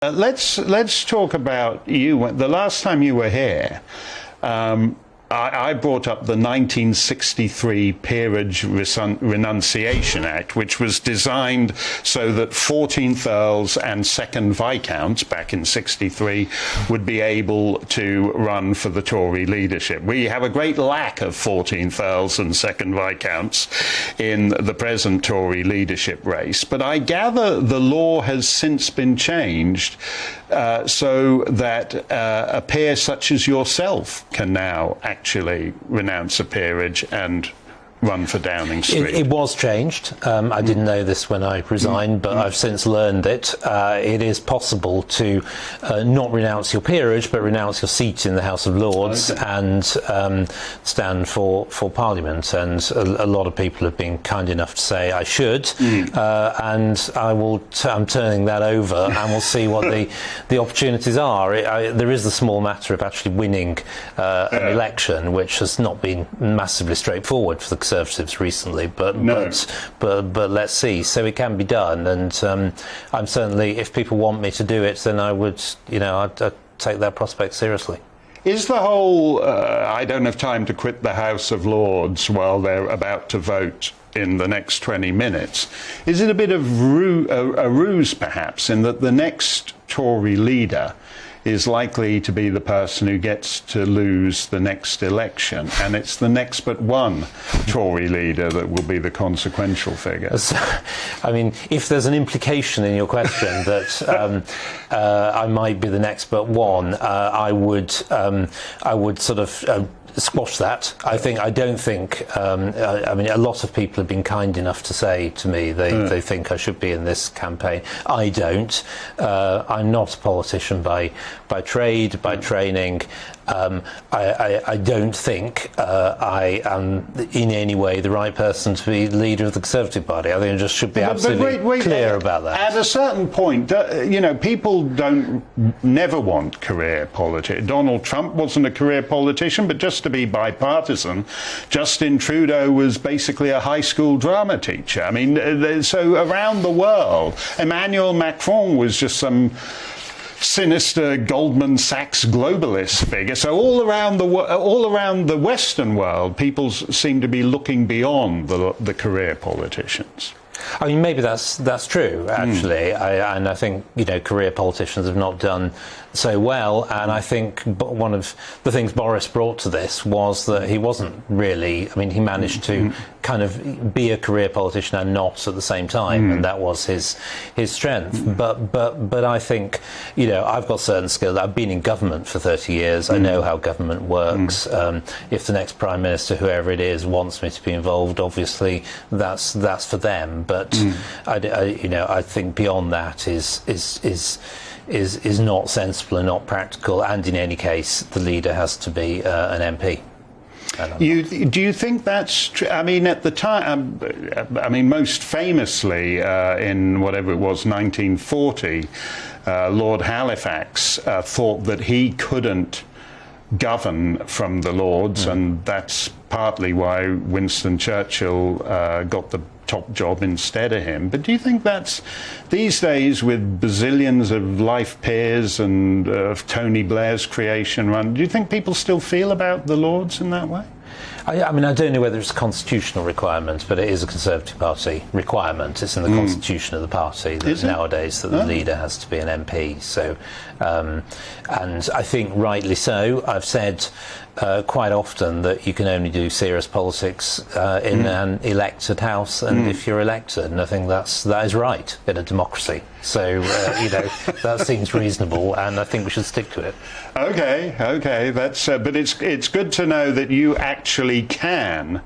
Let's talk about you. The last time you were here, I brought up the 1963 Peerage Renunciation Act, which was designed so that 14th Earls and 2nd Viscounts back in 63 would be able to run for the Tory leadership. We have a great lack of 14th Earls and 2nd Viscounts in the present Tory leadership race. But I gather the law has since been changed so that a peer such as yourself can now actually renounce a peerage and run for Downing Street. It was changed. I didn't know this when I resigned, but I've since learned it. It is possible to not renounce your peerage, but renounce your seat in the House of Lords and stand for Parliament. And a lot of people have been kind enough to say I should, and I'm turning that over, and we'll see what the opportunities are. There is the small matter of actually winning an election, which has not been massively straightforward for the Conservatives recently, but let's see. So it can be done, and I'm certainly, if people want me to do it, then I would, I'd take that prospect seriously. Is the whole I don't have time to quit the House of Lords while they're about to vote in the next 20 minutes, is it a bit of a ruse perhaps, in that the next Tory leader is likely to be the person who gets to lose the next election, and it's the next but one Tory leader that will be the consequential figure? So, I mean, if there's an implication in your question that I might be the next but one, I would sort of squash that. I don't think. I mean, a lot of people have been kind enough to say to me they think I should be in this campaign. I don't. I'm not a politician by trade, by training. I don't think I am in any way the right person to be leader of the Conservative Party. I think I just should be absolutely clear about that. At a certain point, people never want career politics. Donald Trump wasn't a career politician, but just to be bipartisan. Justin Trudeau was basically a high school drama teacher. I mean, so around the world, Emmanuel Macron was just some sinister Goldman Sachs globalist figure. So all around the Western world, people seem to be looking beyond the career politicians. I mean, maybe that's true, actually. And I think, career politicians have not done so well. And I think one of the things Boris brought to this was that he wasn't really, I mean, he managed to kind of be a career politician and not at the same time. And that was his strength. But I think, I've got certain skills. I've been in government for 30 years. I know how government works. If the next Prime Minister, whoever it is, wants me to be involved, obviously that's for them. But I think beyond that is not sensible and not practical. And in any case, the leader has to be an MP. Do you think that's true? I mean, at the time, most famously in whatever it was, 1940, Lord Halifax thought that he couldn't govern from the Lords, and that's partly why Winston Churchill got the top job instead of him. But do you think that's, these days with bazillions of life peers and of Tony Blair's creation run, do you think people still feel about the Lords in that way? I mean, I don't know whether it's a constitutional requirement, but it is a Conservative Party requirement. It's in the constitution of the party that nowadays that the leader has to be an MP. So, and I think rightly so. I've said quite often that you can only do serious politics in an elected house, and if you're elected, and I think that is right in a democracy. So that seems reasonable, and I think we should stick to it. Okay, that's but it's good to know that you actually can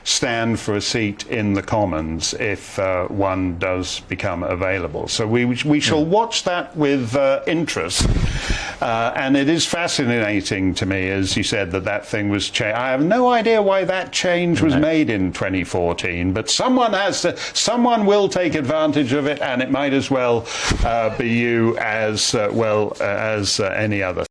stand for a seat in the Commons if one does become available. So we shall watch that with interest. And it is fascinating to me, as you said, that thing was changed. I have no idea why that change was made in 2014, but someone will take advantage of it, and it might as well be you as well as any other.